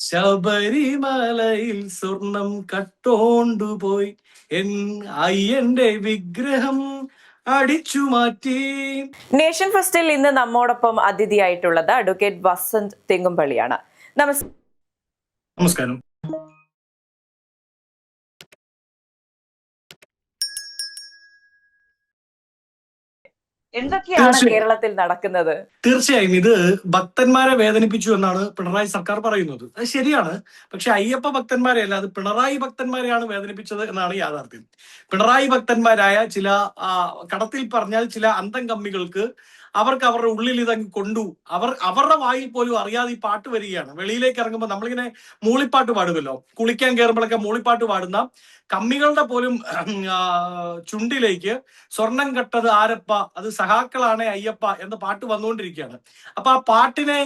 ശബരിമലയിൽ സ്വർണം കട്ടോണ്ടുപോയി എൻ അയ്യന്റെ വിഗ്രഹം അടിച്ചു മാറ്റി. നേഷൻ ഫെസ്റ്റിൽ ഇന്ന് നമ്മോടൊപ്പം അതിഥിയായിട്ടുള്ളത് അഡ്വക്കേറ്റ് വസന്ത് തെങ്ങുംപള്ളിയാണ്. നമസ്കാരം. എന്തൊക്കെയാണ് കേരളത്തിൽ നടക്കുന്നത്? തീർച്ചയായും ഇത് ഭക്തന്മാരെ വേദനിപ്പിച്ചു എന്നാണ് പിണറായി സർക്കാർ പറയുന്നത്. അത് ശരിയാണ്. പക്ഷെ അയ്യപ്പ ഭക്തന്മാരെ അല്ല, അത് പിണറായി ഭക്തന്മാരെയാണ് വേദനിപ്പിച്ചത് എന്നാണ് യാഥാർത്ഥ്യം. പിണറായി ഭക്തന്മാരായ ചില കടത്തിൽ പറഞ്ഞാൽ ചില അന്തം കമ്മികൾക്ക് അവർക്ക് അവരുടെ ഉള്ളിൽ ഇതങ്ങ് കൊണ്ടു അവരുടെ വായിൽ പോലും അറിയാതെ ഈ പാട്ട് വരികയാണ്. വെളിയിലേക്ക് ഇറങ്ങുമ്പോൾ നമ്മളിങ്ങനെ മൂളിപ്പാട്ട് പാടുമല്ലോ, കുളിക്കാൻ കയറുമ്പോഴൊക്കെ മൂളിപ്പാട്ട് പാടുന്ന കമ്മികളുടെ പോലും ചുണ്ടിലേക്ക് സ്വർണം കട്ടത് ആരപ്പ, അത് സഹാക്കളാണ് അയ്യപ്പ എന്ന പാട്ട് വന്നുകൊണ്ടിരിക്കുകയാണ്. അപ്പൊ ആ പാട്ടിനെ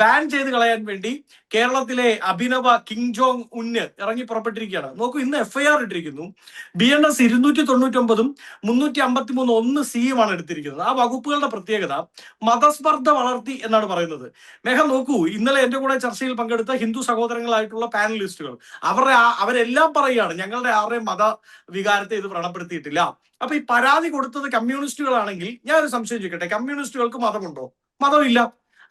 ബാൻ ചെയ്ത് കളയാൻ വേണ്ടി കേരളത്തിലെ അഭിനവ കിങ് ജോങ് ഉന്ന് ഇറങ്ങി പുറപ്പെട്ടിരിക്കുകയാണ്. നോക്കൂ, ഇന്ന് FIR ഇട്ടിരിക്കുന്നു. BNS 299 353 1C എടുത്തിരിക്കുന്നത്. ആ വകുപ്പുകളുടെ പ്രത്യേകത മതസ്പർദ്ധ വളർത്തി എന്നാണ് പറയുന്നത്. മേഘം നോക്കൂ, ഇന്നലെ എന്റെ കൂടെ ചർച്ചയിൽ പങ്കെടുത്ത ഹിന്ദു സഹോദരങ്ങളായിട്ടുള്ള പാനലിസ്റ്റുകൾ അവരെല്ലാം പറയുകയാണ് ഞങ്ങളുടെ ആരുടെയും മത വികാരത്തെ ഇത് വ്രണപ്പെടുത്തിയിട്ടില്ല. അപ്പൊ ഈ പരാതി കൊടുത്തത് കമ്മ്യൂണിസ്റ്റുകളാണെങ്കിൽ ഞാനൊരു സംശയം ചോദിക്കട്ടെ, കമ്മ്യൂണിസ്റ്റുകൾക്ക് മതമുണ്ടോ? മതമില്ല.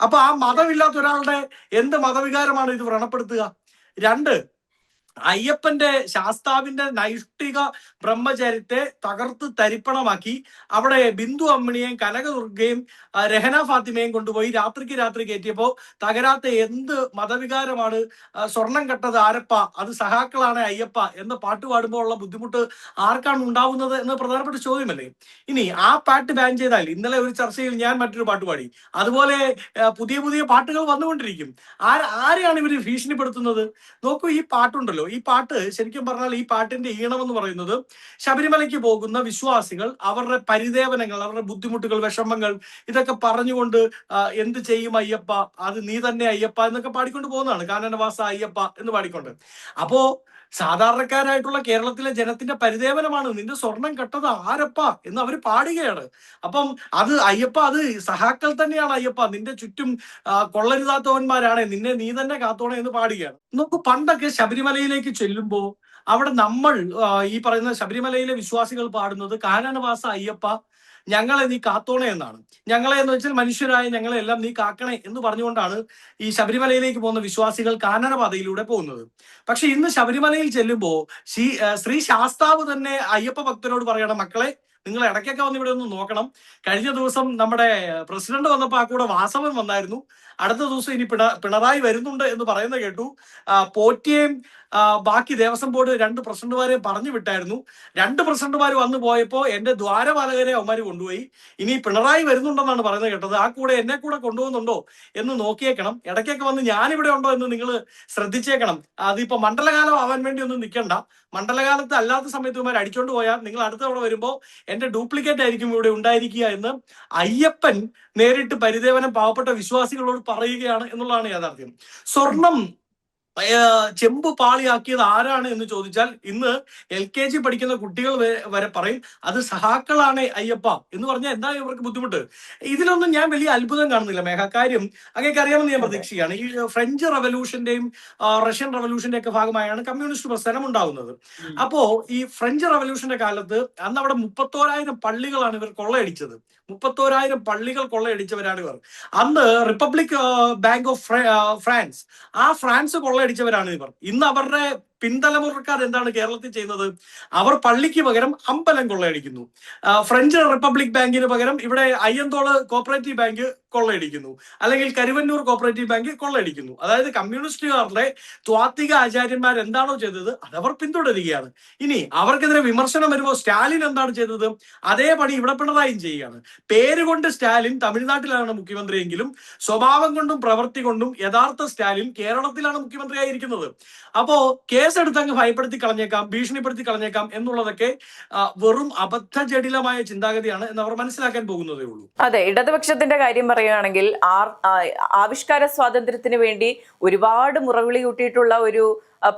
അപ്പൊ ആ മതമില്ലാത്ത ഒരാളുടെ എന്ത് മതവികാരമാണ് ഇത് വ്രണപ്പെടുത്തുക? രണ്ട്, അയ്യപ്പന്റെ ശാസ്താവിന്റെ നൈഷ്ഠിക ബ്രഹ്മചര്യത്തെ തകർത്ത് തരിപ്പണമാക്കി അവിടെ ബിന്ദു അമ്മിണിയെയും കനകദുർഗയും രഹന ഫാത്തിമയും കൊണ്ടുപോയി രാത്രിക്ക് രാത്രി കയറ്റിയപ്പോ തകരാത്ത എന്ത് മതവികാരമാണ്? സ്വർണം കട്ടത് ആരപ്പ, അത് സഹാക്കളാണ് അയ്യപ്പ എന്ന പാട്ട് പാടുമ്പോൾ ഉള്ള ബുദ്ധിമുട്ട് ആർക്കാണ് ഉണ്ടാവുന്നത് എന്ന് പ്രധാനപ്പെട്ട ചോദ്യമല്ലേ. ഇനി ആ പാട്ട് ബാൻ ചെയ്താൽ, ഇന്നലെ ഒരു ചർച്ചയിൽ ഞാൻ മറ്റൊരു പാട്ട് പാടി, അതുപോലെ പുതിയ പുതിയ പാട്ടുകൾ വന്നുകൊണ്ടിരിക്കും. ആരെയാണ് ഇവര് ഭീഷണിപ്പെടുത്തുന്നത്? നോക്കൂ, ഈ പാട്ടുണ്ടല്ലോ, ഈ പാട്ട് ശരിക്കും പറഞ്ഞാൽ ഈ പാട്ടിന്റെ ഈണം എന്ന് പറയുന്നത് ശബരിമലയ്ക്ക് പോകുന്ന വിശ്വാസികൾ അവരുടെ പരിദേവനങ്ങൾ, അവരുടെ ബുദ്ധിമുട്ടുകൾ, വിഷമങ്ങൾ ഇതൊക്കെ പറഞ്ഞുകൊണ്ട് എന്ത് ചെയ്യും അയ്യപ്പ, അത് നീ തന്നെ അയ്യപ്പ എന്നൊക്കെ പാടിക്കൊണ്ട് പോകുന്നതാണ്. കാനനവാസ അയ്യപ്പ എന്ന് പാടിക്കൊണ്ട്. അപ്പോ സാധാരണക്കാരായിട്ടുള്ള കേരളത്തിലെ ജനത്തിന്റെ പരിദേവനമാണ് നിന്റെ സ്വർണം കട്ടത് ആരപ്പ എന്ന് അവർ പാടുകയാണ്. അപ്പം അത് അയ്യപ്പ, അത് സഹാക്കൾ തന്നെയാണ് അയ്യപ്പ, നിന്റെ ചുറ്റും കൊള്ളരുതാത്തവന്മാരാണ്, നിന്നെ നീ തന്നെ കാത്തോണേ എന്ന് പാടുകയാണ്. നമുക്ക് പണ്ടൊക്കെ ശബരിമലയിലേക്ക് ചെല്ലുമ്പോ അവിടെ നമ്മൾ ഈ പറയുന്ന ശബരിമലയിലെ വിശ്വാസികൾ പാടുന്നത് കാനനവാസ അയ്യപ്പ ഞങ്ങളെ നീ കാത്തോണേ എന്നാണ്. ഞങ്ങളെ എന്ന് വെച്ചാൽ മനുഷ്യരായ ഞങ്ങളെ എല്ലാം നീ കാക്കണേ എന്ന് പറഞ്ഞുകൊണ്ടാണ് ഈ ശബരിമലയിലേക്ക് പോകുന്ന വിശ്വാസികൾ കാനനപാതയിലൂടെ പോകുന്നത്. പക്ഷെ ഇന്ന് ശബരിമലയിൽ ചെല്ലുമ്പോ ശ്രീ ശാസ്താവ് തന്നെ അയ്യപ്പ ഭക്തരോട് പറയണം, മക്കളെ നിങ്ങൾ ഇടയ്ക്കൊക്കെ വന്ന് ഇവിടെ ഒന്ന് നോക്കണം. കഴിഞ്ഞ ദിവസം നമ്മുടെ പ്രസിഡന്റ് വന്നപ്പോൾ ആ കൂടെ വാസവൻ വന്നായിരുന്നു. അടുത്ത ദിവസം ഇനി പിണറായി വരുന്നുണ്ട് എന്ന് പറയുന്നത് കേട്ടു. പോറ്റിയെയും ബാക്കി ദേവസ്വം ബോർഡ് 2 പ്രസിഡന്റുമാരെ പറഞ്ഞു വിട്ടായിരുന്നു. 2 പ്രസിഡന്റുമാർ വന്നു പോയപ്പോ എന്റെ ദ്വാരപാലകരെ അവന്മാര് കൊണ്ടുപോയി. ഇനി പിണറായി വരുന്നുണ്ടെന്നാണ് പറയുന്നത് കേട്ടത്. ആ കൂടെ എന്നെ കൂടെ കൊണ്ടുപോകുന്നുണ്ടോ എന്ന് നോക്കിയേക്കണം. ഇടയ്ക്കൊക്കെ വന്ന് ഞാനിവിടെ ഉണ്ടോ എന്ന് നിങ്ങൾ ശ്രദ്ധിച്ചേക്കണം. അതിപ്പോ മണ്ഡലകാലം ആവാൻ വേണ്ടി ഒന്നും നിൽക്കണ്ട. മണ്ഡലകാലത്ത് അല്ലാത്ത സമയത്ത് ഇവന്മാർ അടിച്ചോണ്ട് പോയാൽ നിങ്ങൾ അടുത്ത തവണ വരുമ്പോൾ എന്റെ ഡ്യൂപ്ലിക്കേറ്റ് ആയിരിക്കും ഇവിടെ ഉണ്ടായിരിക്കുക എന്ന് അയ്യപ്പൻ നേരിട്ട് പരിദേവനം പാവപ്പെട്ട വിശ്വാസികളോട് പറയുകയാണ് എന്നുള്ളതാണ് യാഥാർത്ഥ്യം. സ്വർണം ചെമ്പ് പാളിയാക്കിയത് ആരാണ് എന്ന് ചോദിച്ചാൽ ഇന്ന് LKG പഠിക്കുന്ന കുട്ടികൾ വരെ പറയും അത് സഹാക്കളാണ് അയ്യപ്പ എന്ന് പറഞ്ഞാൽ എന്താ ഇവർക്ക് ബുദ്ധിമുട്ട്? ഇതിലൊന്നും ഞാൻ വലിയ അത്ഭുതം കാണുന്നില്ല മേഘ. കാര്യം അങ്ങേക്ക് അറിയാമെന്ന് ഞാൻ പ്രതീക്ഷിക്കുകയാണ്. ഈ ഫ്രഞ്ച് റവല്യൂഷന്റെയും റഷ്യൻ റവല്യൂഷന്റെ ഒക്കെ ഭാഗമായാണ് കമ്മ്യൂണിസ്റ്റ് പ്രസ്ഥാനം ഉണ്ടാകുന്നത്. അപ്പോ ഈ ഫ്രഞ്ച് റവല്യൂഷന്റെ കാലത്ത് അന്ന് അവിടെ 31,000 പള്ളികളാണ് ഇവർ കൊള്ളയടിച്ചത്. 31,000 പള്ളികൾ കൊള്ളയടിച്ചവരാണ് ഇവർ. അന്ന് റിപ്പബ്ലിക് ബാങ്ക് ഓഫ് ഫ്രാൻസ്, ആ ഫ്രാൻസ് കൊള്ളയടിച്ചവരാണ് ഇവർ. ഇന്ന് അവരുടെ പിൻതലമുറക്കാർ എന്താണ് കേരളത്തിൽ ചെയ്യുന്നത്? അവർ പള്ളിക്ക് പകരം അമ്പലം കൊള്ളയടിക്കുന്നു. ഫ്രഞ്ച് റിപ്പബ്ലിക് ബാങ്കിന് പകരം ഇവിടെ അയ്യന്തോള് കോപ്പറേറ്റീവ് ബാങ്ക് കൊള്ളയടിക്കുന്നു, അല്ലെങ്കിൽ കരുവന്നൂർ കോപ്പറേറ്റീവ് ബാങ്ക് കൊള്ളയടിക്കുന്നു. അതായത് കമ്മ്യൂണിസ്റ്റുകാരുടെ ത്വാത്വിക ആചാര്യന്മാർ എന്താണോ ചെയ്തത് അതവർ പിന്തുടരുകയാണ്. ഇനി അവർക്കെതിരെ വിമർശനം വരുമ്പോൾ സ്റ്റാലിൻ എന്താണ് ചെയ്തത്? അതേ പണി ഇവിടെ പിണറായിയും ചെയ്യുകയാണ്. പേരുകൊണ്ട് സ്റ്റാലിൻ തമിഴ്നാട്ടിലാണ് മുഖ്യമന്ത്രിയെങ്കിലും സ്വഭാവം കൊണ്ടും പ്രവൃത്തി കൊണ്ടും യഥാർത്ഥ സ്റ്റാലിൻ കേരളത്തിലാണ് മുഖ്യമന്ത്രിയായിരിക്കുന്നത്. അപ്പോ കേസെടുത്ത് അങ്ങ് ഭയപ്പെടുത്തി കളഞ്ഞേക്കാം, ഭീഷണിപ്പെടുത്തി കളഞ്ഞേക്കാം എന്നുള്ളതൊക്കെ വെറും അബദ്ധജടിലമായ ചിന്താഗതിയാണ് എന്ന് അവർ മനസ്സിലാക്കാൻ പോകുന്നതേ ഉള്ളൂ. അതെ, ഇടതുപക്ഷത്തിന്റെ കാര്യം പറയുകയാണെങ്കിൽ ആവിഷ്കാര സ്വാതന്ത്ര്യത്തിന് വേണ്ടി ഒരുപാട് മുറവിളി കൂട്ടിയിട്ടുള്ള ഒരു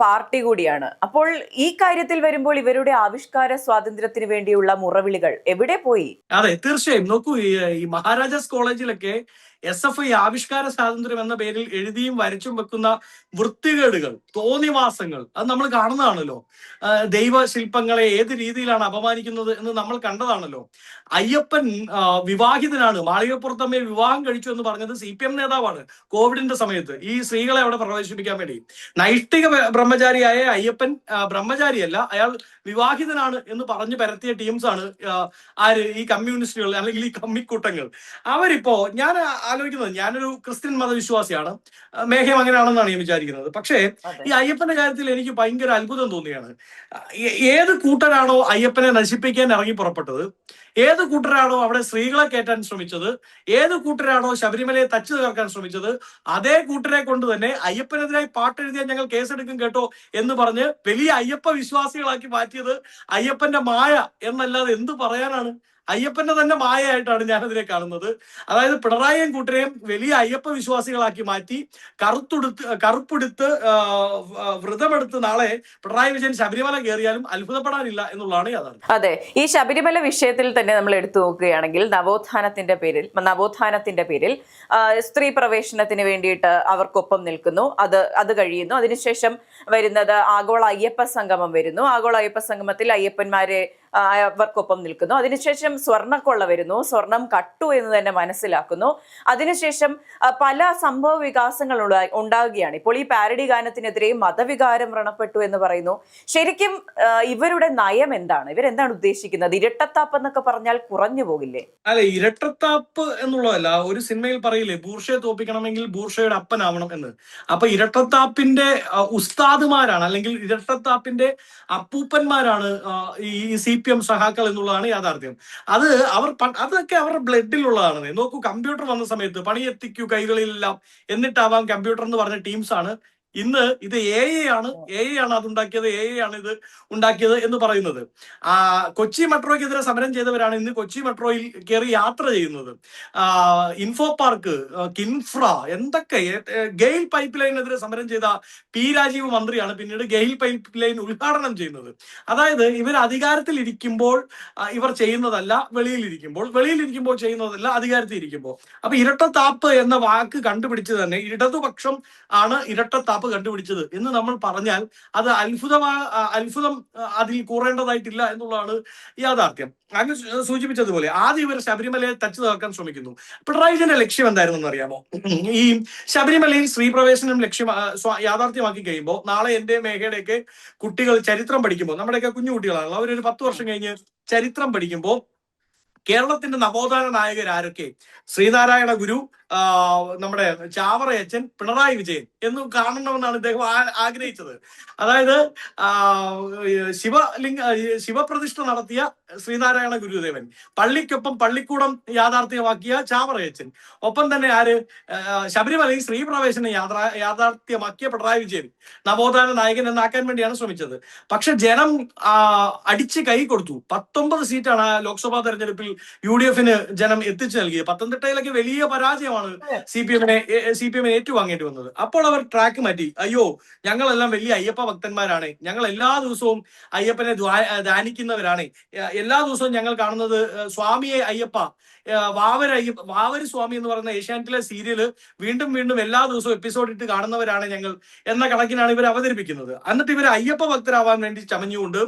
പാർട്ടി കൂടിയാണ്. അപ്പോൾ ഈ കാര്യത്തിൽ വരുമ്പോൾ ഇവരുടെ ആവിഷ്കാര സ്വാതന്ത്ര്യത്തിന് വേണ്ടിയുള്ള മുറവിളികൾ എവിടെ പോയി? അതെ, തീർച്ചയായും. നോക്കൂ, ഈ മഹാരാജാസ് കോളേജിലൊക്കെ SFI ആവിഷ്കാര സ്വാതന്ത്ര്യം എന്ന പേരിൽ എഴുതിയും വരച്ചും വെക്കുന്ന വൃത്തികേടുകൾ, തോന്നിവാസങ്ങൾ അത് നമ്മൾ കാണുന്നതാണല്ലോ. ദൈവ ശില്പങ്ങളെ ഏത് രീതിയിലാണ് അപമാനിക്കുന്നത് എന്ന് നമ്മൾ കണ്ടതാണല്ലോ. അയ്യപ്പൻ വിവാഹിതനാണ്, മാളികപ്പുറത്തമ്മയെ വിവാഹം കഴിച്ചു എന്ന് പറഞ്ഞത് CPM നേതാവാണ് കോവിഡിന്റെ സമയത്ത് ഈ സ്ത്രീകളെ അവിടെ പ്രവേശിപ്പിക്കാൻ വേണ്ടി. നൈഷ്ഠിക ബ്രഹ്മചാരിയായ അയ്യപ്പൻ ബ്രഹ്മചാരിയല്ല, അയാൾ വിവാഹിതനാണ് എന്ന് പറഞ്ഞു പരത്തിയ ടീംസാണ് ആര്, ഈ കമ്മ്യൂണിസ്റ്റുകൾ അല്ലെങ്കിൽ ഈ കമ്മിക്കൂട്ടങ്ങൾ. അവരിപ്പോ ഞാൻ ആലോചിക്കുന്നത്, ഞാനൊരു ക്രിസ്ത്യൻ മതവിശ്വാസിയാണ്, മേഘം അങ്ങനെയാണെന്നാണ് ഞാൻ വിചാരിക്കുന്നത്. പക്ഷേ ഈ അയ്യപ്പന്റെ കാര്യത്തിൽ എനിക്ക് ഭയങ്കര അത്ഭുതം തോന്നിയാണ്. ഏത് കൂട്ടരാണോ അയ്യപ്പനെ നശിപ്പിക്കാൻ ഇറങ്ങി പുറപ്പെട്ടത്, ഏത് കൂട്ടരാണോ അവിടെ സ്ത്രീകളെ കയറ്റാൻ ശ്രമിച്ചത്, ഏത് കൂട്ടരാണോ ശബരിമലയെ തച്ചു തകർക്കാൻ ശ്രമിച്ചത്, അതേ കൂട്ടരെ കൊണ്ട് തന്നെ അയ്യപ്പനെതിരായി പാട്ടെഴുതിയാൽ ഞങ്ങൾ കേസെടുക്കും കേട്ടോ എന്ന് പറഞ്ഞ് വലിയ അയ്യപ്പ വിശ്വാസികളാക്കി മാറ്റിയത് അയ്യപ്പന്റെ മായ എന്നല്ലാതെ എന്ത് പറയാനാണ്? അയ്യപ്പന്റെ തന്നെ മായയായിട്ടാണ് ഞാനതിനെ കാണുന്നത്. അതായത് പിണറായിയും കൂട്ടരെയും വലിയ അയ്യപ്പ വിശ്വാസികളാക്കി മാറ്റി കറുപ്പെടുത്ത് വ്രതമെടുത്ത് നാളെ പിണറായി വിജയൻ ശബരിമല കയറിയാലും അത്ഭുതപ്പെടാനില്ല എന്നുള്ളതാണ് യാഥാർത്ഥ്യം. അതെ, ഈ ശബരിമല വിഷയത്തിൽ തന്നെ നമ്മൾ എടുത്തു നോക്കുകയാണെങ്കിൽ നവോത്ഥാനത്തിന്റെ പേരിൽ സ്ത്രീ പ്രവേശനത്തിന് വേണ്ടിയിട്ട് അവർക്കൊപ്പം നിൽക്കുന്നു. അത് കഴിയുന്നു. അതിനുശേഷം വരുന്നത് ആഗോള അയ്യപ്പ സംഗമം വരുന്നു. ആഗോള അയ്യപ്പ സംഗമത്തിൽ അയ്യപ്പന്മാരെ അവർക്കൊപ്പം നിൽക്കുന്നു. അതിനുശേഷം സ്വർണ്ണക്കൊള്ള വരുന്നു, സ്വർണം കട്ടു എന്ന് തന്നെ മനസ്സിലാക്കുന്നു. അതിനുശേഷം പല സംഭവ വികാസങ്ങൾ ഉണ്ടാവുകയാണ്. ഇപ്പോൾ ഈ പാരഡി ഗാനത്തിനെതിരെ മതവികാരം വ്രണപ്പെട്ടു എന്ന് പറയുന്നു. ശരിക്കും ഇവരുടെ നയം എന്താണ്? ഇവരെന്താണ് ഉദ്ദേശിക്കുന്നത്? ഇരട്ടത്താപ്പ് എന്നൊക്കെ പറഞ്ഞാൽ കുറഞ്ഞു പോകില്ലേ? അല്ല, ഇരട്ടത്താപ്പ് എന്നുള്ളതല്ല. ഒരു സിനിമയിൽ പറയില്ലേ, ബൂർഷയെ തോപ്പിക്കണമെങ്കിൽ ബൂർഷയുടെ അപ്പനാവണം എന്ന്. അപ്പൊ ഇരട്ടത്താപ്പിന്റെ ഉസ്താദുമാരാണ്, അല്ലെങ്കിൽ ഇരട്ടത്താപ്പിന്റെ അപ്പൂപ്പന്മാരാണ് ഈ CPM സഹാക്കൾ എന്നുള്ളതാണ് യാഥാർത്ഥ്യം. അതൊക്കെ അവരുടെ ബ്ലഡിലുള്ളതാണ്. നോക്കൂ, കമ്പ്യൂട്ടർ വന്ന സമയത്ത് പണിയെത്തിക്കൂ കൈകളിലെല്ലാം എന്നിട്ടാവാം കമ്പ്യൂട്ടർ എന്ന് പറഞ്ഞ ടീംസാണ് ഇന്ന് ഇത് AI ആണ് അതുണ്ടാക്കിയത്, AI ആണ് ഇത് ഉണ്ടാക്കിയത് എന്ന് പറയുന്നത്. കൊച്ചി മെട്രോയ്ക്കെതിരെ സമരം ചെയ്തവരാണ് ഇന്ന് കൊച്ചി മെട്രോയിൽ കയറി യാത്ര ചെയ്യുന്നത്. ഇൻഫോ പാർക്ക്, കിൻഫ്ര, എന്തൊക്കെ, ഗെയിൽ പൈപ്പ് ലൈനെതിരെ സമരം ചെയ്ത P രാജീവ് മന്ത്രിയാണ് പിന്നീട് ഗെയിൽ പൈപ്പ് ലൈൻ ഉദ്ഘാടനം ചെയ്യുന്നത്. അതായത് ഇവർ അധികാരത്തിൽ ഇരിക്കുമ്പോൾ ഇവർ ചെയ്യുന്നതല്ല, വെളിയിലിരിക്കുമ്പോൾ ചെയ്യുന്നതല്ല, അധികാരത്തിൽ ഇരിക്കുമ്പോൾ. അപ്പൊ ഇരട്ടത്താപ്പ് എന്ന വാക്ക് കണ്ടുപിടിച്ച് തന്നെ ഇടതുപക്ഷം ആണ് ഇരട്ടത്താപ്പ് കണ്ടുപിടിച്ചത് എന്ന് നമ്മൾ പറഞ്ഞാൽ അത് അത്ഭുതം അതിൽ കൂറേണ്ടതായിട്ടില്ല എന്നുള്ളതാണ് യാഥാർത്ഥ്യം. അങ്ങ് സൂചിപ്പിച്ചതുപോലെ ആദ്യം ഇവർ ശബരിമലയെ തച്ചു തകർക്കാൻ ശ്രമിക്കുന്നു. പിണറായി വിജയന്റെ ലക്ഷ്യം എന്തായിരുന്നു അറിയാമോ? ഈ ശബരിമലയിൽ സ്ത്രീ പ്രവേശനം യാഥാർത്ഥ്യമാക്കി കഴിയുമ്പോൾ നാളെ എന്റെ മേഘയുടെയൊക്കെ കുട്ടികൾ ചരിത്രം പഠിക്കുമ്പോൾ, നമ്മുടെയൊക്കെ കുഞ്ഞു കുട്ടികളാണല്ലോ, അവരൊരു 10 വർഷം കഴിഞ്ഞ് ചരിത്രം പഠിക്കുമ്പോൾ കേരളത്തിന്റെ നവോത്ഥാന നായകർ ആരൊക്കെ, ശ്രീനാരായണ ഗുരു, നമ്മുടെ ചാവറയച്ചൻ, പിണറായി വിജയൻ എന്ന് കാണണമെന്നാണ് ഇദ്ദേഹം ആഗ്രഹിച്ചത്. അതായത് ശിവപ്രതിഷ്ഠ നടത്തിയ ശ്രീനാരായണ ഗുരുദേവൻ, പള്ളിക്കൊപ്പം പള്ളിക്കൂടം യാഥാർത്ഥ്യമാക്കിയ ചാവറയച്ചൻ, ഒപ്പം തന്നെ ശബരിമലയിൽ സ്ത്രീ പ്രവേശനം യാഥാർത്ഥ്യമാക്കിയ പിണറായി വിജയൻ നവോത്ഥാന നായകൻ എന്നാക്കാൻ വേണ്ടിയാണ് ശ്രമിച്ചത്. പക്ഷെ ജനം അടിച്ച് കൈ കൊടുത്തു. 19 സീറ്റാണ് ലോക്സഭാ തെരഞ്ഞെടുപ്പിൽ UDF ജനം എത്തിച്ചു നൽകിയത്. പത്തനംതിട്ടയിലൊക്കെ വലിയ പരാജയമാണ് CPM ഏറ്റുവാങ്ങേണ്ടി വന്നത്. അപ്പോൾ അവർ ട്രാക്ക് മാറ്റി. അയ്യോ, ഞങ്ങളെല്ലാം വലിയ അയ്യപ്പ ഭക്തന്മാരാണ്, ഞങ്ങൾ എല്ലാ ദിവസവും അയ്യപ്പനെ ധ്യാനിക്കുന്നവരാണ്, എല്ലാ ദിവസവും ഞങ്ങൾ കാണുന്നത് സ്വാമിയെ അയ്യപ്പ, വാവര് സ്വാമി എന്ന് പറയുന്ന ഏഷ്യാനെറ്റിലെ സീരിയല് വീണ്ടും വീണ്ടും എല്ലാ ദിവസവും എപ്പിസോഡ് ഇട്ട് കാണുന്നവരാണ് ഞങ്ങൾ എന്ന കണക്കിനാണ് ഇവർ അവതരിപ്പിക്കുന്നത്. എന്നിട്ട് ഇവർ അയ്യപ്പ ഭക്തരാവാൻ വേണ്ടി ചമഞ്ഞുകൊണ്ട്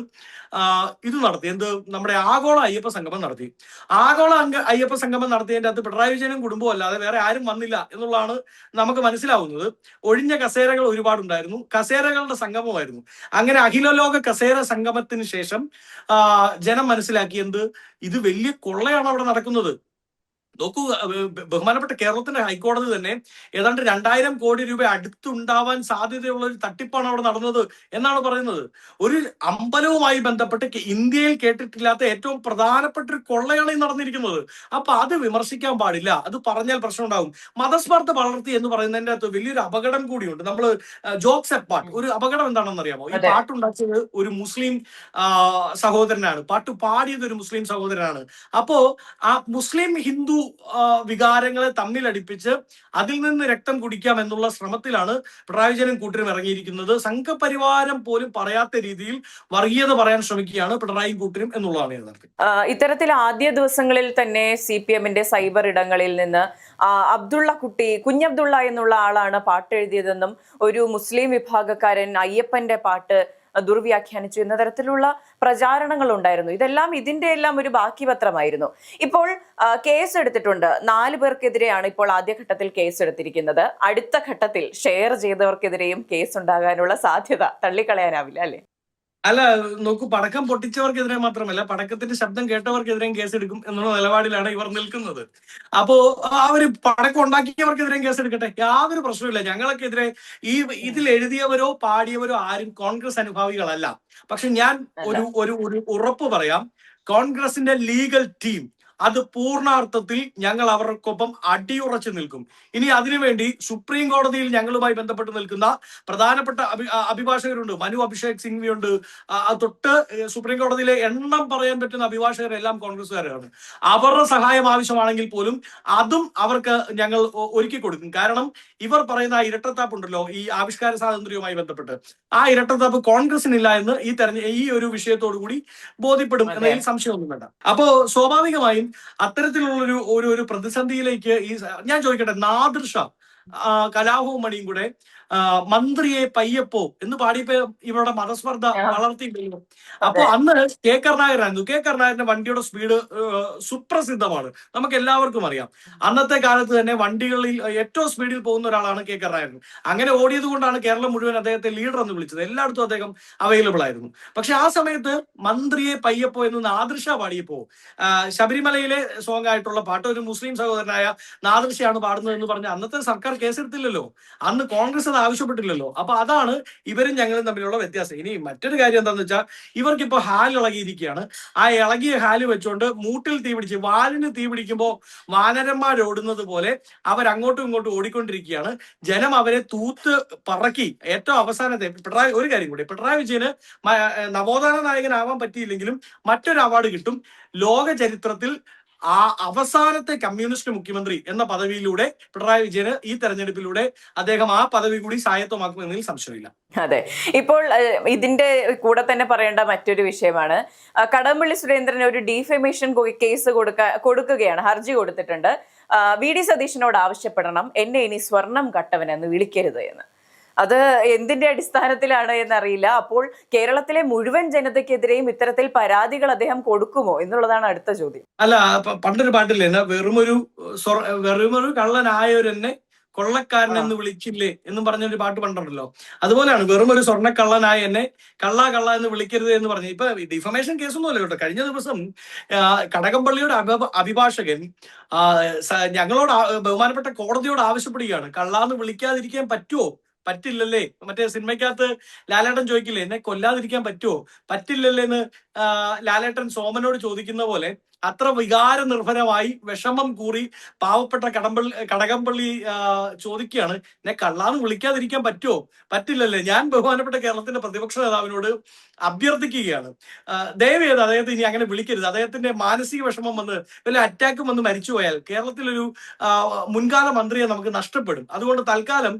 ഇത് നടത്തി. നമ്മുടെ ആഗോള അയ്യപ്പ സംഗമം നടത്തി. ആഗോള അയ്യപ്പ സംഗമം നടത്തിയതിന്റെ അകത്ത് പിണറായി വിജയനും കുടുംബവും അല്ലാതെ വേറെ ആരും വന്നില്ല എന്നുള്ളതാണ് നമുക്ക് മനസ്സിലാവുന്നത്. ഒഴിഞ്ഞ കസേരകൾ ഒരുപാടുണ്ടായിരുന്നു, കസേരകളുടെ സംഗമമായിരുന്നു. അങ്ങനെ അഖിലലോക കസേര സംഗമത്തിന് ശേഷം ജനം മനസ്സിലാക്കിയത് ഇത് വലിയ കൊള്ളയാണ് അവിടെ നടക്കുന്നത്. നോക്കൂ, ബഹുമാനപ്പെട്ട കേരളത്തിന്റെ ഹൈക്കോടതി തന്നെ ഏതാണ്ട് 2000 കോടി രൂപ അടുത്തുണ്ടാവാൻ സാധ്യതയുള്ള ഒരു തട്ടിപ്പാണ് അവിടെ നടന്നത് എന്നാണ് പറയുന്നത്. ഒരു അമ്പലവുമായി ബന്ധപ്പെട്ട് ഇന്ത്യയിൽ കേട്ടിട്ടില്ലാത്ത ഏറ്റവും പ്രധാനപ്പെട്ട ഒരു കൊള്ളയാണ് ഈ നടന്നിരിക്കുന്നത്. അപ്പൊ അത് വിമർശിക്കാൻ പാടില്ല, അത് പറഞ്ഞാൽ പ്രശ്നം ഉണ്ടാവും. മതസ്പർദ്ധ വളർത്തി എന്ന് പറയുന്നതിന്റെ അകത്ത് വലിയൊരു അപകടം കൂടിയുണ്ട്. നമ്മൾ ജോക്സ് എപ്പാട്ട്, ഒരു അപകടം എന്താണെന്ന് അറിയാമോ? ഈ പാട്ടുണ്ടാക്കിയത് ഒരു മുസ്ലിം സഹോദരനാണ്, പാട്ട് പാടിയത് ഒരു മുസ്ലിം സഹോദരനാണ്. അപ്പോ ആ മുസ്ലിം ഹിന്ദു വികാരങ്ങളെ തമ്മിലടിപ്പിച്ച് അതിൽ നിന്ന് രക്തം കുടിക്കാം എന്നുള്ള ശ്രമത്തിലാണ് പിണറായി വിജയനും കൂട്ടരും ഇറങ്ങിയിരിക്കുന്നത്. സംഘപരിവാരം പോലും പറയാത്ത രീതിയിൽ വർഗീയത പറയാൻ ശ്രമിക്കുകയാണ് പിണറായി കൂട്ടരും എന്നുള്ളതാണ് യഥാർത്ഥം. ഇത്തരത്തിൽ ആദ്യ ദിവസങ്ങളിൽ തന്നെ CPM-ന്റെ സൈബർ ഇടങ്ങളിൽ നിന്ന് കുഞ്ഞബ്ദുള്ള എന്നുള്ള ആളാണ് പാട്ട് എഴുതിയതെന്നും ഒരു മുസ്ലിം വിഭാഗക്കാരൻ അയ്യപ്പന്റെ പാട്ട് ദുർവ്യാഖ്യാനിച്ചു എന്ന തരത്തിലുള്ള പ്രചാരണങ്ങൾ ഉണ്ടായിരുന്നു. ഇതെല്ലാം ഇതിന്റെ എല്ലാം ഒരു ബാക്കി പത്രമായിരുന്നു. ഇപ്പോൾ കേസ് എടുത്തിട്ടുണ്ട്. 4 പേർക്കെതിരെയാണ് ഇപ്പോൾ ആദ്യഘട്ടത്തിൽ കേസ് എടുത്തിരിക്കുന്നത്. അടുത്ത ഘട്ടത്തിൽ ഷെയർ ചെയ്തവർക്കെതിരെയും കേസ് ഉണ്ടാകാനുള്ള സാധ്യത തള്ളിക്കളയാനാവില്ല, അല്ലെ? അല്ല, നോക്കൂ, പടക്കം പൊട്ടിച്ചവർക്കെതിരെ മാത്രമല്ല, പടക്കത്തിന്റെ ശബ്ദം കേട്ടവർക്കെതിരെയും കേസെടുക്കും എന്നുള്ള നിലപാടിലാണ് ഇവർ നിൽക്കുന്നത്. അപ്പോ അവര് പടക്കം ഉണ്ടാക്കിയവർക്കെതിരെയും കേസെടുക്കട്ടെ, യാതൊരു പ്രശ്നമില്ല. ഞങ്ങൾക്കെതിരെ ഇതിൽ എഴുതിയവരോ പാടിയവരോ ആരും കോൺഗ്രസ് അനുഭാവികളല്ല. പക്ഷെ ഞാൻ ഒരു ഉറപ്പ് പറയാം, കോൺഗ്രസിന്റെ ലീഗൽ ടീം അത് പൂർണ്ണാർത്ഥത്തിൽ ഞങ്ങൾ അവർക്കൊപ്പം അടിയുറച്ചു നിൽക്കും. ഇനി അതിനുവേണ്ടി സുപ്രീം കോടതിയിൽ ഞങ്ങളുമായി ബന്ധപ്പെട്ട് നിൽക്കുന്ന പ്രധാനപ്പെട്ട അഭിഭാഷകരുണ്ട്. മനു അഭിഷേക് സിംഗ്വി ഉണ്ട്. തൊട്ട് സുപ്രീം കോടതിയിലെ എണ്ണം പറയാൻ പറ്റുന്ന അഭിഭാഷകരെല്ലാം കോൺഗ്രസ്സുകാരാണ്. അവരുടെ സഹായം ആവശ്യമാണെങ്കിൽ പോലും അതും അവർക്ക് ഞങ്ങൾ ഒരുക്കി കൊടുക്കും. കാരണം ഇവർ പറയുന്ന ആ ഇരട്ടത്താപ്പ് ഉണ്ടല്ലോ, ഈ ആവിഷ്കാര സ്വാതന്ത്ര്യവുമായി ബന്ധപ്പെട്ട്, ആ ഇരട്ടത്താപ്പ് കോൺഗ്രസിനില്ല എന്ന് ഈ ഒരു വിഷയത്തോടു കൂടി ബോധ്യപ്പെടും എന്നതിൽ സംശയമൊന്നും വേണ്ട. അപ്പോ സ്വാഭാവികമായും അത്തരത്തിലുള്ള ഒരു പ്രതിസന്ധിയിലേക്ക് ഞാൻ ചോദിക്കട്ടെ, നാദിർ ഷാ കലാഭവൻ മണിയും കൂടെ മന്ത്രിയെ പയ്യപ്പോ എന്ന് പാടിയപ്പോ ഇവരുടെ മതസ്പർദ്ധ വളർത്തിയിട്ടുണ്ടല്ലോ. അപ്പൊ അന്ന് കെ കരുണാകരനായിരുന്നു. കെ കരുണാകരന്റെ വണ്ടിയുടെ സ്പീഡ് സുപ്രസിദ്ധമാണ്, നമുക്ക് എല്ലാവർക്കും അറിയാം. അന്നത്തെ കാലത്ത് തന്നെ വണ്ടികളിൽ ഏറ്റവും സ്പീഡിൽ പോകുന്ന ഒരാളാണ് കെ കരുണാകരൻ. അങ്ങനെ ഓടിയത് കൊണ്ടാണ് കേരളം മുഴുവൻ അദ്ദേഹത്തെ ലീഡർ എന്ന് വിളിച്ചത്. എല്ലായിടത്തും അദ്ദേഹം അവൈലബിൾ ആയിരുന്നു. പക്ഷെ ആ സമയത്ത് മന്ത്രിയെ പയ്യപ്പോ എന്ന് നാദിർ ഷാ പാടിയപ്പോ, ശബരിമലയിലെ സോങ് ആയിട്ടുള്ള പാട്ട് ഒരു മുസ്ലിം സഹോദരനായ നാദിർ ഷാണ് പാടുന്നത് എന്ന് പറഞ്ഞ അന്നത്തെ സർക്കാർ കേസെടുത്തില്ലല്ലോ, അന്ന് കോൺഗ്രസ് ആവശ്യപ്പെട്ടില്ലല്ലോ. അപ്പൊ അതാണ് ഇവരും ഞങ്ങളും തമ്മിലുള്ള വ്യത്യാസം. ഇനി മറ്റൊരു കാര്യം എന്താന്ന് വെച്ചാൽ, ഇവർക്കിപ്പോ ഹാൽ ഇളകിയിരിക്കുകയാണ്. ആ ഇളകിയ ഹാല് വെച്ചുകൊണ്ട് മൂട്ടിൽ തീ പിടിച്ച്, വാലിന് തീ പിടിക്കുമ്പോൾ വാനരന്മാരോടുന്നത് പോലെ അവരങ്ങോട്ടും ഇങ്ങോട്ടും ഓടിക്കൊണ്ടിരിക്കുകയാണ്. ജനം അവരെ തൂത്ത് പറക്കി ഏറ്റവും അവസാനത്തെ ഒരു കാര്യം കൂടി, പിണറായി വിജയന് നവോത്ഥാന നായകനാവാൻ പറ്റിയില്ലെങ്കിലും മറ്റൊരു അവാർഡ് കിട്ടും. ലോക ചരിത്രത്തിൽ ആ അവസാനത്തെ കമ്മ്യൂണിസ്റ്റ് മുഖ്യമന്ത്രി എന്ന പദവിയിലൂടെ പിണറായി വിജയന് ഈ തെരഞ്ഞെടുപ്പിലൂടെ അദ്ദേഹം ആ പദവി കൂടി സ്വായത്തമാക്കുമെന്നതിൽ സംശയമില്ല. അതെ, ഇപ്പോൾ ഇതിന്റെ കൂടെ തന്നെ പറയേണ്ട മറ്റൊരു വിഷയമാണ്, കടകംപള്ളി സുരേന്ദ്രൻ ഒരു ഡീഫമേഷൻ കേസ് കൊടുക്കുകയാണ്, ഹർജി കൊടുത്തിട്ടുണ്ട്. VD സതീശനോട് ആവശ്യപ്പെടണം, എന്നെ ഇനി സ്വർണം കട്ടവൻ എന്ന് വിളിക്കരുത് എന്ന്. അത് എന്തിന്റെ അടിസ്ഥാനത്തിലാണ് എന്നറിയില്ല. അപ്പോൾ കേരളത്തിലെ മുഴുവൻ ജനതയ്ക്കെതിരെയും ഇത്തരത്തിൽ പരാതികൾ അദ്ദേഹം കൊടുക്കുമോ എന്നുള്ളതാണ് അടുത്ത ചോദ്യം. അല്ല, പണ്ടൊരു പാട്ടില്ലേ, വെറുമൊരു കള്ളനായവരെന്നെ കൊള്ളക്കാരൻ എന്ന് വിളിച്ചില്ലേ എന്നും പറഞ്ഞൊരു പാട്ട് പണ്ടുണ്ടല്ലോ. അതുപോലെയാണ്, വെറും ഒരു സ്വർണ്ണക്കള്ളനായ എന്നെ കള്ള എന്ന് വിളിക്കരുത് എന്ന് പറഞ്ഞു. ഇപ്പൊ ഡിഫമേഷൻ കേസൊന്നുമല്ല കേട്ടോ. കഴിഞ്ഞ ദിവസം കടകംപള്ളിയുടെ അഭിഭാഷകൻ ഞങ്ങളോട് ബഹുമാനപ്പെട്ട കോടതിയോട് ആവശ്യപ്പെടുകയാണ്, കള്ളാന്ന് വിളിക്കാതിരിക്കാൻ പറ്റുമോ? പറ്റില്ലല്ലേ. മറ്റേ സിനിമയ്ക്കകത്ത് ലാലേട്ടൻ ചോദിക്കില്ലേ, എന്നെ കൊല്ലാതിരിക്കാൻ പറ്റുമോ? പറ്റില്ലല്ലേ എന്ന് ലാലേട്ടൻ സോമനോട് ചോദിക്കുന്ന പോലെ അത്ര വികാര നിർഭരമായി വിഷമം കൂറി പാവപ്പെട്ട കടകംപള്ളി ചോദിക്കുകയാണ്, എന്നെ കള്ളാന്ന് വിളിക്കാതിരിക്കാൻ പറ്റുമോ? പറ്റില്ലല്ലേ. ഞാൻ ബഹുമാനപ്പെട്ട കേരളത്തിന്റെ പ്രതിപക്ഷ നേതാവിനോട് അഭ്യർത്ഥിക്കുകയാണ്, ദയവേത് അദ്ദേഹത്തെ ഇനി അങ്ങനെ വിളിക്കരുത്. അദ്ദേഹത്തിന്റെ മാനസിക വിഷമം വന്ന് വല്ല അറ്റാക്കും വന്ന് മരിച്ചുപോയാൽ കേരളത്തിലൊരു മുൻകാല മന്ത്രിയെ നമുക്ക് നഷ്ടപ്പെടും. അതുകൊണ്ട് തൽക്കാലം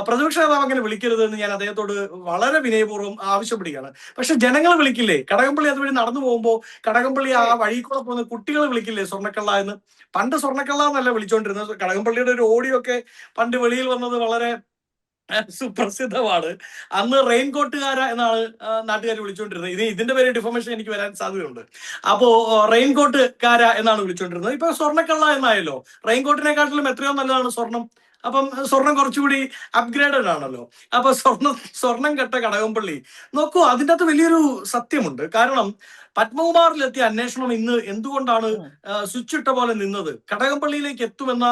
പ്രതിപക്ഷ നേതാവ് അങ്ങനെ വിളിക്കരുത് എന്ന് ഞാൻ അദ്ദേഹത്തോട് വളരെ വിനയപൂർവ്വം ആവശ്യപ്പെടുകയാണ്. പക്ഷെ ജനങ്ങൾ വിളിക്കില്ലേ? കടകംപള്ളി അതുവഴി നടന്നു പോകുമ്പോൾ കടകംപള്ളി ആ വഴി കൂടെ പോകുന്ന കുട്ടികൾ വിളിക്കില്ലേ സ്വർണ്ണക്കള്ള എന്ന്? പണ്ട് സ്വർണ്ണക്കള്ള എന്നല്ല വിളിച്ചോണ്ടിരുന്നത്. കടകംപള്ളിയുടെ ഒരു ഓഡിയോ ഒക്കെ പണ്ട് വെളിയിൽ വന്നത് വളരെ സുപ്രസിദ്ധമാണ്. അന്ന് റെയിൻകോട്ടുകാര എന്നാണ് നാട്ടുകാർ വിളിച്ചുകൊണ്ടിരുന്നത്. ഇതിന്റെ പേര് ഡിഫോമേഷൻ എനിക്ക് വരാൻ സാധ്യതയുണ്ട്. അപ്പോ റെയിൻകോട്ടുകാര എന്നാണ് വിളിച്ചുകൊണ്ടിരുന്നത്. ഇപ്പൊ സ്വർണ്ണക്കള്ള എന്നായല്ലോ. റെയിൻകോട്ടിനെക്കാട്ടിലും എത്രയോ നല്ലതാണ് സ്വർണം. അപ്പം സ്വർണം കുറച്ചുകൂടി അപ്ഗ്രേഡഡ് ആണല്ലോ. അപ്പൊ സ്വർണം കെട്ട കടകംപള്ളി നോക്കൂ, അതിൻ്റെ അകത്ത് വലിയൊരു സത്യമുണ്ട്. കാരണം പത്മകുമാറിലെത്തിയ അന്വേഷണം ഇന്ന് എന്തുകൊണ്ടാണ് സ്വിച്ച് ഇട്ട പോലെ നിന്നത്? കടകംപള്ളിയിലേക്ക് എത്തുമെന്ന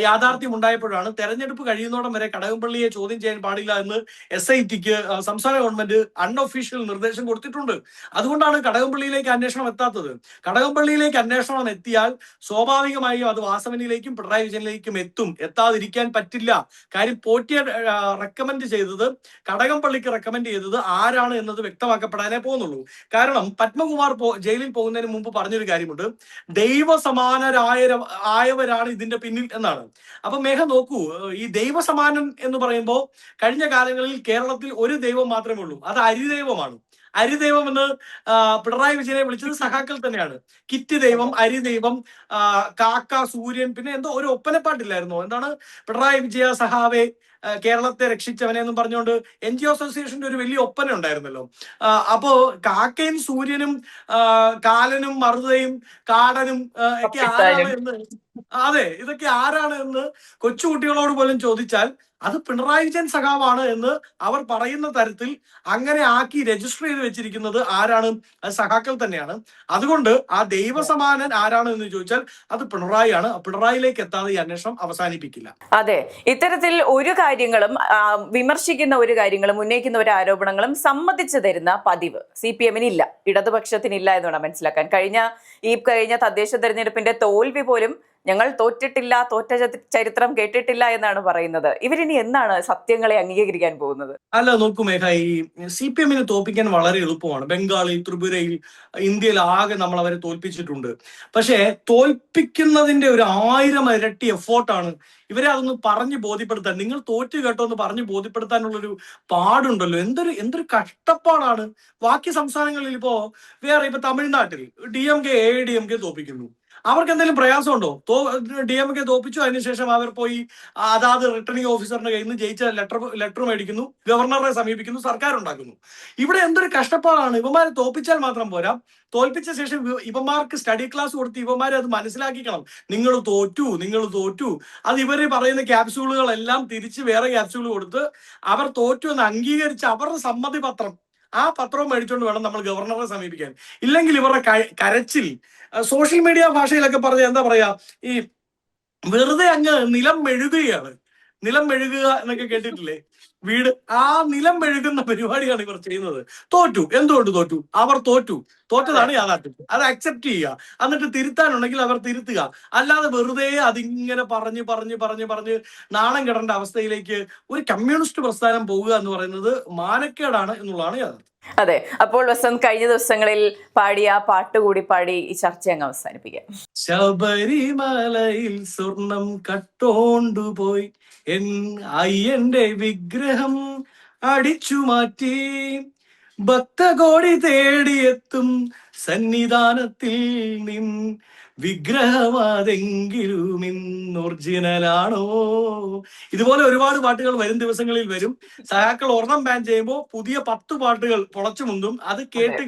യാഥാർത്ഥ്യം ഉണ്ടായപ്പോഴാണ്. തെരഞ്ഞെടുപ്പ് കഴിയുന്നോടം വരെ കടകംപള്ളിയെ ചോദ്യം ചെയ്യാൻ പാടില്ല എന്ന് SITക്ക് സംസ്ഥാന ഗവൺമെന്റ് അൺഒഫീഷ്യൽ നിർദ്ദേശം കൊടുത്തിട്ടുണ്ട്. അതുകൊണ്ടാണ് കടകംപള്ളിയിലേക്ക് അന്വേഷണം എത്താത്തത്. കടകംപള്ളിയിലേക്ക് അന്വേഷണം എത്തിയാൽ സ്വാഭാവികമായും അത് വാസവനിലേക്കും പിണറായി വിജയനിലേക്കും എത്താതിരിക്കാൻ പറ്റില്ല. കാര്യം പോറ്റിയെ റെക്കമെൻഡ് ചെയ്തത്, കടകംപള്ളിക്ക് റെക്കമെൻഡ് ചെയ്തത് ആരാണ് എന്നത് വ്യക്തമാക്കപ്പെടാനേ പോകുന്നുള്ളൂ. കാരണം പത്മകുമാർ അനിൽകുമാർ ജയിലിൽ പോകുന്നതിന് മുമ്പ് പറഞ്ഞൊരു കാര്യമുണ്ട്, ആയവരാണ് ഇതിന്റെ പിന്നിൽ എന്നാണ്. അപ്പൊ മേഘ നോക്കൂ, ഈ ദൈവസമാനൻ എന്ന് പറയുമ്പോൾ കഴിഞ്ഞ കാലങ്ങളിൽ കേരളത്തിൽ ഒരു ദൈവം മാത്രമേ ഉള്ളൂ, അത് അരിദൈവമാണ്. അരിദൈവം എന്ന് പിണറായി വിജയനെ വിളിച്ചത് സഖാക്കൾ തന്നെയാണ്. കിറ്റ് ദൈവം, അരിദൈവം, കാക്ക, സൂര്യൻ, പിന്നെ എന്തോ ഒരു ഒപ്പനപ്പാട്ടില്ലായിരുന്നോ, എന്താണ് പിണറായി വിജയ സഹാവേ കേരളത്തെ രക്ഷിച്ചവനെ എന്നും പറഞ്ഞുകൊണ്ട് NGO അസോസിയേഷന്റെ ഒരു വലിയ ഒപ്പന ഉണ്ടായിരുന്നല്ലോ. അപ്പോ കാക്കയും സൂര്യനും കാലനും മറുതയും കാടനും ഒക്കെ ആരാണ് എന്ന്, അതെ, ഇതൊക്കെ ആരാണ് എന്ന് കൊച്ചുകുട്ടികളോട് പോലും ചോദിച്ചാൽ അത് പിണറായി വിജയൻ സഖാവാണ് എന്ന് അവർ പറയുന്ന തരത്തിൽ അങ്ങനെ ആക്കി രജിസ്റ്റർ ചെയ്ത് വെച്ചിരിക്കുന്നത് ആരാണ്? അത് സഖാക്കൾ തന്നെയാണ്. അതുകൊണ്ട് ആ ദൈവസമാനൻ ആരാണ് എന്ന് ചോദിച്ചാൽ അത് പിണറായിയാണ്. പിണറായിലേക്ക് എത്താതെ ഈ അന്വേഷണം അവസാനിപ്പിക്കില്ല. അതെ, ഇത്തരത്തിൽ ഒരു കാര്യങ്ങളും വിമർശിക്കുന്ന ഒരു കാര്യങ്ങളും ഉന്നയിക്കുന്ന ഒരു ആരോപണങ്ങളും സമ്മതിച്ചു തരുന്ന പതിവ് CPM ഇല്ല, ഇടതുപക്ഷത്തിനില്ല എന്ന് വേണം മനസ്സിലാക്കാൻ. കഴിഞ്ഞ തദ്ദേശ തെരഞ്ഞെടുപ്പിന്റെ തോൽവി പോലും ഞങ്ങൾ തോറ്റിട്ടില്ല, തോറ്റ ചരിത്രം കേട്ടിട്ടില്ല എന്നാണ് പറയുന്നത്. ഇവരിനി എന്നാണ് സത്യങ്ങളെ അംഗീകരിക്കാൻ പോകുന്നത്? അല്ല, നോക്കൂ മേഘ, ഈ CPM തോൽപ്പിക്കാൻ വളരെ എളുപ്പമാണ്. ബംഗാളിൽ, ത്രിപുരയിൽ, ഇന്ത്യയിൽ ആകെ നമ്മൾ അവരെ തോൽപ്പിച്ചിട്ടുണ്ട്. പക്ഷേ തോൽപ്പിക്കുന്നതിന്റെ ഒരു 1000 ഇരട്ടി എഫോർട്ടാണ് ഇവരെ അതൊന്ന് പറഞ്ഞ് ബോധ്യപ്പെടുത്താൻ. നിങ്ങൾ തോറ്റു കേട്ടോ എന്ന് പറഞ്ഞ് ബോധ്യപ്പെടുത്താനുള്ളൊരു പാടുണ്ടല്ലോ. എന്തൊരു കഷ്ടപ്പാടാണ്. ബാക്കി സംസ്ഥാനങ്ങളിൽ ഇപ്പൊ തമിഴ്നാട്ടിൽ DMK AIDMK തോൽപ്പിക്കുന്നു. അവർക്ക് എന്തെങ്കിലും പ്രയാസമുണ്ടോ? DMK തോൽപ്പിച്ചു, അതിനുശേഷം അവർ പോയി അതാത് റിട്ടേണിംഗ് ഓഫീസറിന്റെ കയ്യിൽ നിന്ന് ജയിച്ച ലെറ്റർ മേടിക്കുന്നു, ഗവർണറെ സമീപിക്കുന്നു, സർക്കാർ ഉണ്ടാക്കുന്നു. ഇവിടെ എന്തൊരു കഷ്ടപ്പാടാണ്. ഇവന്മാരെ തോൽപ്പിച്ചാൽ മാത്രം പോരാ, തോൽപ്പിച്ച ശേഷം ഇവന്മാർക്ക് സ്റ്റഡി ക്ലാസ് കൊടുത്ത് ഇവന്മാരെ അത് മനസ്സിലാക്കിക്കണം. നിങ്ങൾ തോറ്റു. അത് ഇവര് പറയുന്ന ക്യാപ്സ്യൂളുകളെല്ലാം തിരിച്ച് വേറെ ക്യാപ്സ്യൂൾ കൊടുത്ത് അവർ തോറ്റു എന്ന് അംഗീകരിച്ച് അവരുടെ സമ്മതി പത്രം, ആ പത്രവും മേടിച്ചുകൊണ്ട് വേണം നമ്മൾ ഗവർണറെ സമീപിക്കാൻ. ഇല്ലെങ്കിൽ ഇവരുടെ കരച്ചിൽ സോഷ്യൽ മീഡിയ ഭാഷയിലൊക്കെ പറഞ്ഞ എന്താ പറയാ, ഈ വെറുതെ അങ്ങ് നിലം മെഴുകുകയാണ്. നിലം മെഴുകുക എന്നൊക്കെ കേട്ടിട്ടില്ലേ? വീട്, ആ നിലം മെഴുകുന്ന പരിപാടിയാണ് ഇവർ ചെയ്യുന്നത്. തോറ്റു. എന്തുകൊണ്ട് തോറ്റു? അവർ തോറ്റതാണ് യാഥാർത്ഥ്യം. അത് അക്സെപ്റ്റ് ചെയ്യുക, എന്നിട്ട് തിരുത്താനുണ്ടെങ്കിൽ അവർ തിരുത്തുക. അല്ലാതെ വെറുതെ അതിങ്ങനെ പറഞ്ഞ് നാണം കെടേണ്ട അവസ്ഥയിലേക്ക് ഒരു കമ്മ്യൂണിസ്റ്റ് പ്രസ്ഥാനം പോവുക എന്ന് പറയുന്നത് മാനക്കേടാണ് എന്നുള്ളതാണ് യാഥാർത്ഥ്യം. അതെ, അപ്പോൾ വസന്ത് കഴിഞ്ഞ ദിവസങ്ങളിൽ പാടിയ പാട്ട് കൂടി പാടി ഈ ചർച്ച അങ്ങ് അവസാനിപ്പിക്കാം. ശബരിമലയിൽ സ്വർണം കട്ടോണ്ടുപോയി അയ്യന്റെ വിഗ്രഹം അടിച്ചു മാറ്റി, ഭക്തകോടി തേടിയെത്തും സന്നിധാനത്തിൽ നിൻ വിഗ്രഹമാതെങ്കിലും ഇന്ന് ഒറിജിനലാണോ? ഇതുപോലെ ഒരുപാട് പാട്ടുകൾ വരും ദിവസങ്ങളിൽ വരും. സഹാക്കൾ ഒരെണ്ണം ബാൻ ചെയ്യുമ്പോൾ പുതിയ 10 പാട്ടുകൾ പൊളച്ചു മുന്തും. അത് കേട്ട്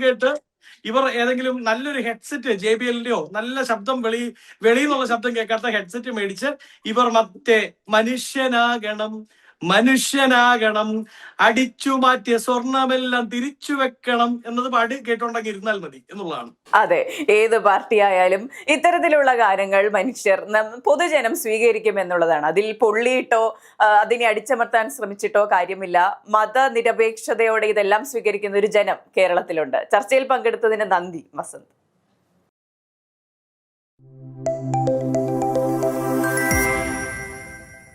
ഇവർ ഏതെങ്കിലും നല്ലൊരു ഹെഡ്സെറ്റ്, JBLന്റെയോ നല്ല ശബ്ദം വെളിയിൽ നിന്നുള്ള ശബ്ദം കേൾക്കാത്ത ഹെഡ്സെറ്റ് മേടിച്ച് ഇവർ മറ്റേ മനുഷ്യനാകണം, അടിച്ചു മാറ്റിയ സ്വർണമെല്ലാം തിരിച്ചു വെക്കണം എന്നത് പാടി കേട്ടോണ്ടെങ്കിൽ ഇരുന്നാൽ മതി എന്നുള്ളതാണ്. അതെ, ഏത് പാർട്ടി ആയാലും ഇത്തരത്തിലുള്ള കാര്യങ്ങൾ പൊതുജനം സ്വീകരിക്കും എന്നുള്ളതാണ്. അതിൽ പൊള്ളിയിട്ടോ അതിനെ അടിച്ചമർത്താൻ ശ്രമിച്ചിട്ടോ കാര്യമില്ല. മതനിരപേക്ഷതയോടെ ഇതെല്ലാം സ്വീകരിക്കുന്ന ഒരു ജനം കേരളത്തിലുണ്ട്. ചർച്ചയിൽ പങ്കെടുത്തതിന് നന്ദി വസന്ത്.